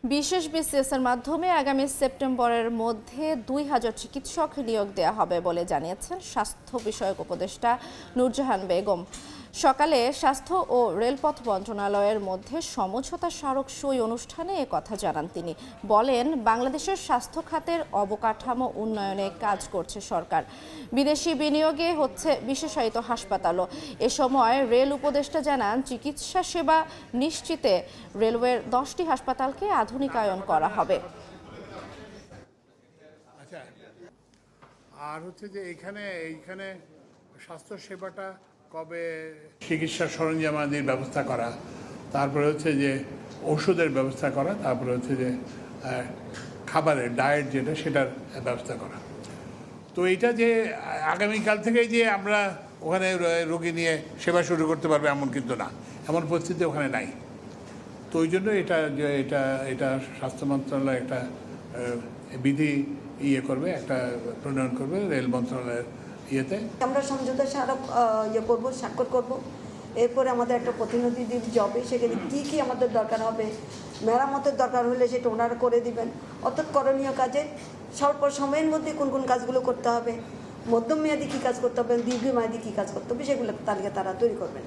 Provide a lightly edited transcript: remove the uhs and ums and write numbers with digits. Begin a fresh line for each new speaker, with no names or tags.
বিশেষ বিসিএস এর মাধ্যমে আগামী সেপ্টেম্বরের মধ্যে ২,০০০ চিকিৎসক নিয়োগ দেওয়া হবে বলে জানিয়েছেন স্বাস্থ্য বিষয়ক উপদেষ্টা নূরজাহান বেগম। সকালে স্বাস্থ্য ও রেলপথ মন্ত্রণালয়ের মধ্যে সমঝোতা স্মারক সই অনুষ্ঠানে কথা জানান তিনি। বলেন, বাংলাদেশের স্বাস্থ্য খাতের অবকাঠামো উন্নয়নে কাজ করছে সরকার। বিদেশি বিনিয়োগে হচ্ছে বিশেষায়িত হাসপাতালও। এ সময় রেল উপদেষ্টা জানান, চিকিৎসা সেবা নিশ্চিতে রেলওয়ের 10টি হাসপাতালকে আধুনিকায়ন করা হবে।
আচ্ছা, আর হচ্ছে যে এইখানে স্বাস্থ্য সেবাটা কবে চিকিৎসা সরঞ্জামাদির ব্যবস্থা করা, তারপরে হচ্ছে যে ওষুধের ব্যবস্থা করা, তারপরে হচ্ছে যে খাবারের ডায়েট যেটা সেটার ব্যবস্থা করা। তো এইটা যে আগামীকাল থেকেই যে আমরা ওখানে রোগী নিয়ে সেবা শুরু করতে পারবে এমন কিন্তু না, এমন পরিস্থিতি ওখানে নাই। তো ওই জন্য এটা স্বাস্থ্য মন্ত্রণালয় একটা বিধি করবে, একটা প্রণয়ন করবে রেল মন্ত্রণালয়ের ইয়েতে।
আমরা সমঝোতা স্মারক করব, স্বাক্ষর করব। এরপরে আমাদের একটা প্রতিনিধি যাবে, সেখানে কী আমাদের দরকার হবে, মেরামতের দরকার হলে সেটা ওনারা করে দিবেন। অর্থাৎ করণীয় কাজে স্বল্প সময়ের মধ্যে কোন কোন কাজগুলো করতে হবে, মধ্যমেয়াদী কী কাজ করতে হবে, দীর্ঘমেয়াদী কী কাজ করতে হবে, সেগুলো তালিকা তারা তৈরি করবেন।